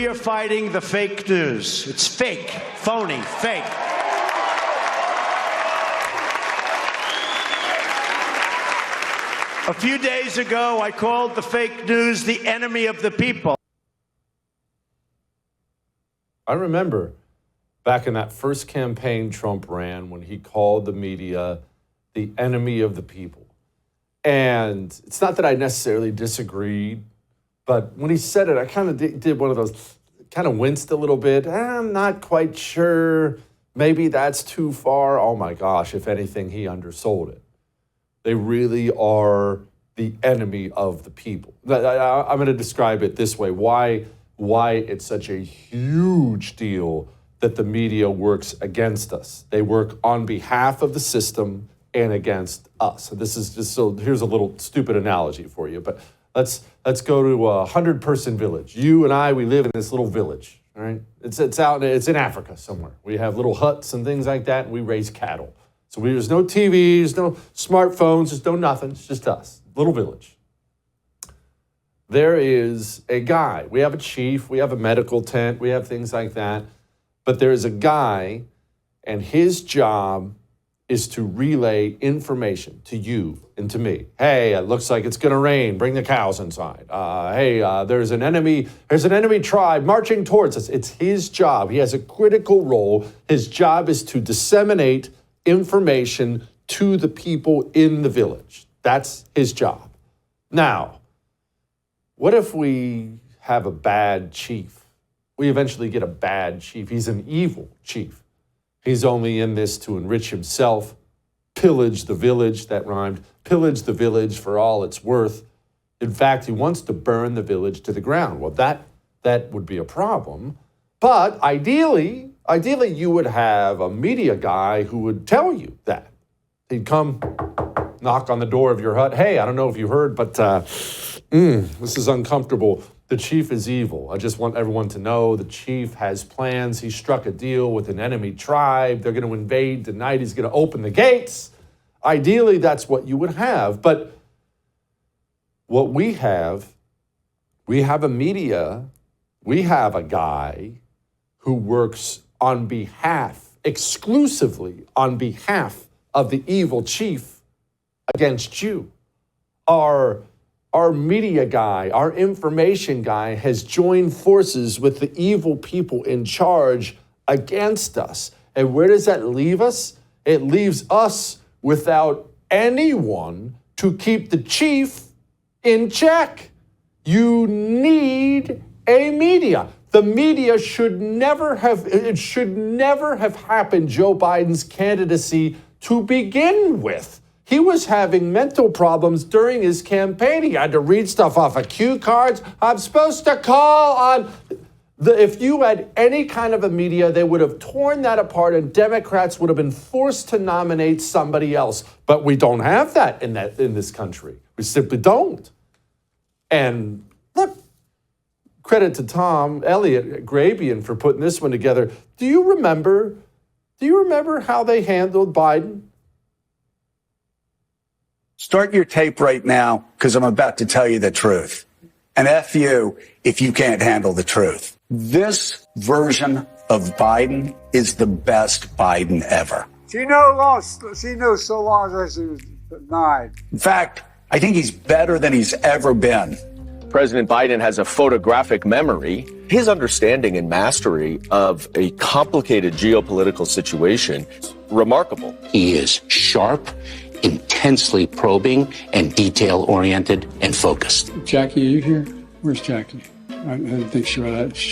We are fighting the fake news. It's fake, phony, fake. A few days ago, I called the fake news the enemy of the people. I remember back in that first campaign Trump ran when he called the media the enemy of the people. And it's not that I necessarily disagreed, but when he said it, I kind of did one of those, kind of winced a little bit. I'm not quite sure. Maybe that's too far. Oh my gosh, if anything, he undersold it. They really are the enemy of the people. I'm going to describe it this way. Why it's such a huge deal that the media works against us. They work on behalf of the system and against us. This is just so, here's a little stupid analogy for you, but let's go to a 100-person village. You and I, we live in this little village, all right? It's in Africa somewhere. We have little huts and things like that, and we raise cattle. So there's no TVs, no smartphones, there's no nothing. It's just us, little village. There is a guy. We have a chief, we have a medical tent, we have things like that. But there is a guy, and his job is to relay information to you and to me. Hey, it looks like it's going to rain. Bring the cows inside. There's an enemy tribe marching towards us. It's his job. He has a critical role. His job is to disseminate information to the people in the village. That's his job. Now, what if we have a bad chief? We eventually get a bad chief. He's an evil chief. He's only in this to enrich himself, pillage the village, that rhymed, pillage the village for all it's worth. In fact, he wants to burn the village to the ground. Well, that would be a problem. But ideally, you would have a media guy who would tell you that. He'd come knock on the door of your hut. Hey, I don't know if you heard, but this is uncomfortable. The chief is evil. I just want everyone to know the chief has plans. He struck a deal with an enemy tribe. They're going to invade tonight. He's going to open the gates. Ideally, that's what you would have. But what we have a media, we have a guy who works exclusively on behalf of the evil chief against you. Our media guy, our information guy has joined forces with the evil people in charge against us. And where does that leave us? It leaves us without anyone to keep the chief in check. You need a media. The media should never have happened, Joe Biden's candidacy to begin with. He was having mental problems during his campaign. He had to read stuff off of cue cards. I'm supposed to call on... If you had any kind of a media, they would have torn that apart and Democrats would have been forced to nominate somebody else. But we don't have that in this country. We simply don't. And look, credit to Tom Elliott Grabian for putting this one together. Do you remember how they handled Biden? Start your tape right now, because I'm about to tell you the truth. And F you if you can't handle the truth. This version of Biden is the best Biden ever. She knows so long as she was 9. In fact, I think he's better than he's ever been. President Biden has a photographic memory. His understanding and mastery of a complicated geopolitical situation, remarkable. He is sharp, intensely probing, and detail-oriented and focused. Jackie, are you here? Where's Jackie? I didn't think she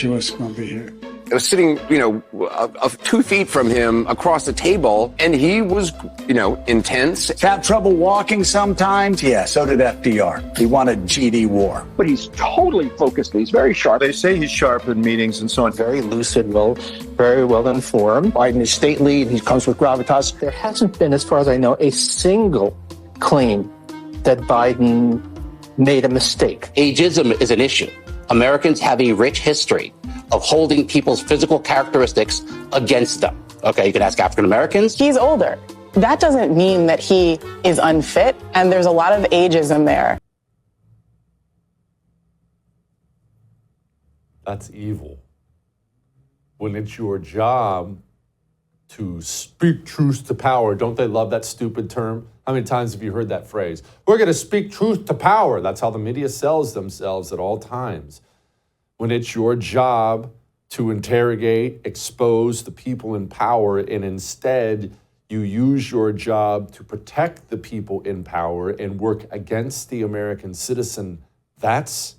was going to be here. I was sitting, 2 feet from him across the table, and he was, intense. Have trouble walking sometimes? Yeah, so did FDR. He wanted GD war. But he's totally focused. He's very sharp. They say he's sharp in meetings and so on. Very lucid, very well informed. Biden is stately, and he comes with gravitas. There hasn't been, as far as I know, a single claim that Biden made a mistake. Ageism is an issue. Americans have a rich history of holding people's physical characteristics against them. Okay, you can ask African Americans. He's older. That doesn't mean that he is unfit, and there's a lot of ageism there. That's evil. When it's your job to speak truth to power, don't they love that stupid term? How many times have you heard that phrase? We're going to speak truth to power. That's how the media sells themselves at all times. When it's your job to interrogate, expose the people in power, and instead you use your job to protect the people in power and work against the American citizen, that's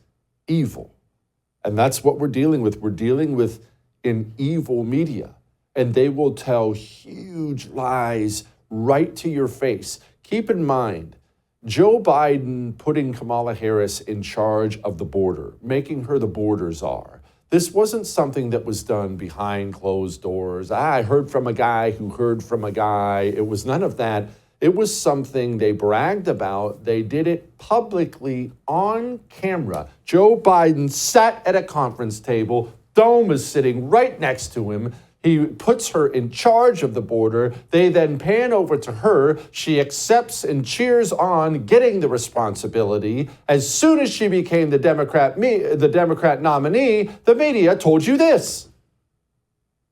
evil. And that's what we're dealing with. We're dealing with an evil media, and they will tell huge lies right to your face. Keep in mind, Joe Biden putting Kamala Harris in charge of the border, making her the border czar. This wasn't something that was done behind closed doors. I heard from a guy who heard from a guy. It was none of that. It was something they bragged about. They did it publicly on camera. Joe Biden sat at a conference table. Dome is sitting right next to him. He puts her in charge of the border. They then pan over to her. She accepts and cheers on getting the responsibility. As soon as she became the Democrat nominee, the media told you this.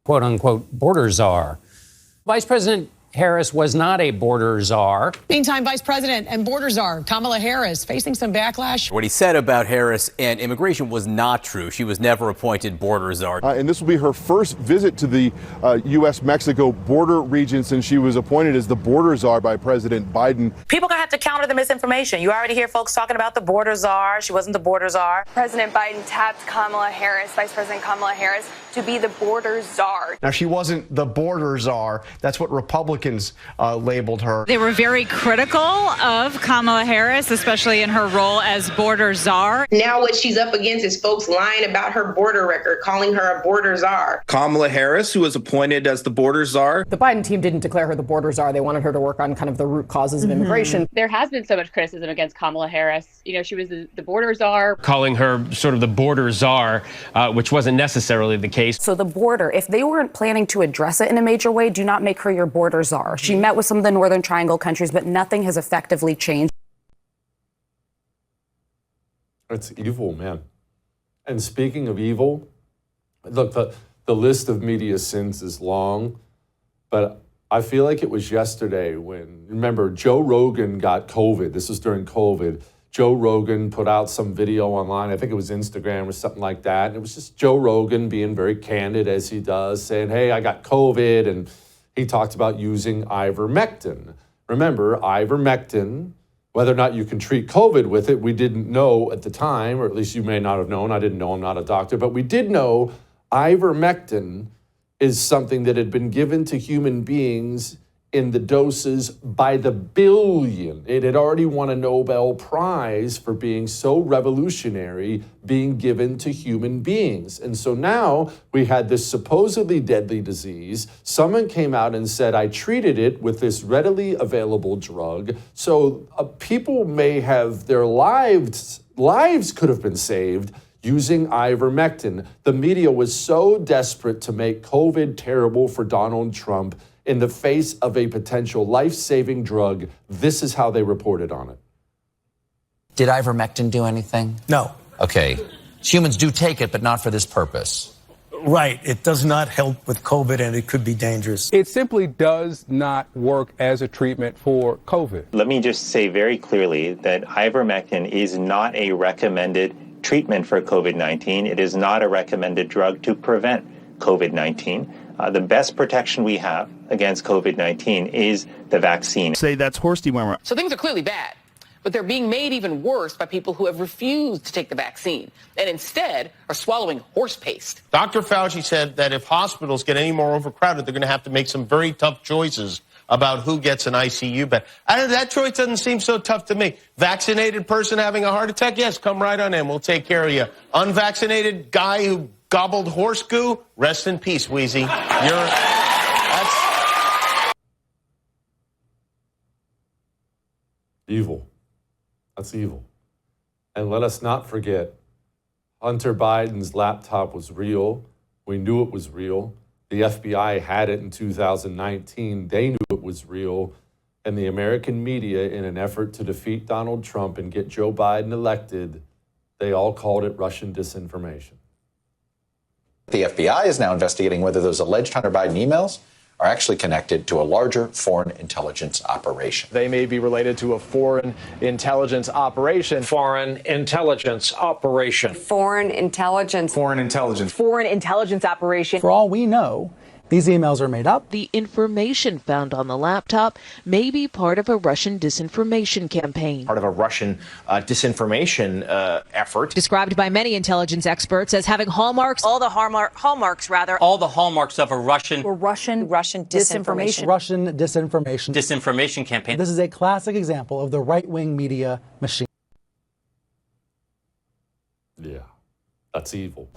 Quote unquote border czar. Vice President Harris was not a border czar. Meantime, Vice President and border czar Kamala Harris facing some backlash. What he said about Harris and immigration was not true. She was never appointed border czar. And this will be her first visit to the U.S.-Mexico border region since she was appointed as the border czar by President Biden. People gonna have to counter the misinformation. You already hear folks talking about the border czar. She wasn't the border czar. President Biden tapped Kamala Harris, Vice President Kamala Harris, to be the border czar. Now, she wasn't the border czar. That's what Republicans labeled her. They were very critical of Kamala Harris, especially in her role as border czar. Now what she's up against is folks lying about her border record, calling her a border czar. Kamala Harris, who was appointed as the border czar. The Biden team didn't declare her the border czar. They wanted her to work on kind of the root causes of immigration. There has been so much criticism against Kamala Harris. You know, she was the border czar. Calling her sort of the border czar, which wasn't necessarily the case. So the border, if they weren't planning to address it in a major way, do not make her your border czar. She met with some of the Northern Triangle countries, but nothing has effectively changed. It's evil, man. And speaking of evil, look, the list of media sins is long, but I feel like it was yesterday when, remember, Joe Rogan got COVID. This was during COVID. Joe Rogan put out some video online. I think it was Instagram or something like that. And it was just Joe Rogan being very candid as he does, saying, hey, I got COVID. And he talked about using ivermectin. Remember, ivermectin, whether or not you can treat COVID with it, we didn't know at the time, or at least you may not have known. I didn't know, I'm not a doctor, but we did know ivermectin is something that had been given to human beings in the doses by the billion. It had already won a Nobel Prize for being so revolutionary, being given to human beings. And so now we had this supposedly deadly disease. Someone came out and said, I treated it with this readily available drug. So people may have their lives could have been saved using ivermectin. The media was so desperate to make COVID terrible for Donald Trump in the face of a potential life-saving drug. This is how they reported on it. Did ivermectin do anything? No. Okay. Humans do take it, but not for this purpose. Right. It does not help with COVID, and it could be dangerous. It simply does not work as a treatment for COVID. Let me just say very clearly that ivermectin is not a recommended treatment for COVID-19. It is not a recommended drug to prevent COVID-19. The best protection we have against COVID-19 is the vaccine. Say that's horse dewormer. So things are clearly bad, but they're being made even worse by people who have refused to take the vaccine and instead are swallowing horse paste. Dr. Fauci said that if hospitals get any more overcrowded, they're going to have to make some very tough choices about who gets an ICU bed. That choice doesn't seem so tough to me. Vaccinated person having a heart attack? Yes, come right on in. We'll take care of you. Unvaccinated guy who gobbled horse goo? Rest in peace, Wheezy. That's evil. That's evil. And let us not forget, Hunter Biden's laptop was real. We knew it was real. The FBI had it in 2019. They knew it was real. And the American media, in an effort to defeat Donald Trump and get Joe Biden elected, they all called it Russian disinformation. The FBI is now investigating whether those alleged Hunter Biden emails are actually connected to a larger foreign intelligence operation. They may be related to a foreign intelligence operation. Foreign intelligence operation. Foreign intelligence. Foreign intelligence. Foreign intelligence operation. For all we know, these emails are made up. The information found on the laptop may be part of a Russian disinformation campaign. Part of a Russian disinformation effort. Described by many intelligence experts as having hallmarks. All the hallmarks of a Russian disinformation. Russian disinformation campaign. This is a classic example of the right-wing media machine. Yeah, that's evil.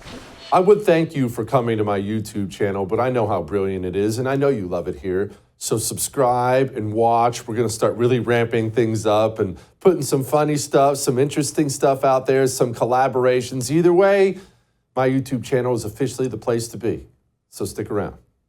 I would thank you for coming to my YouTube channel, but I know how brilliant it is, and I know you love it here. So subscribe and watch. We're going to start really ramping things up and putting some funny stuff, some interesting stuff out there, some collaborations. Either way, my YouTube channel is officially the place to be. So stick around.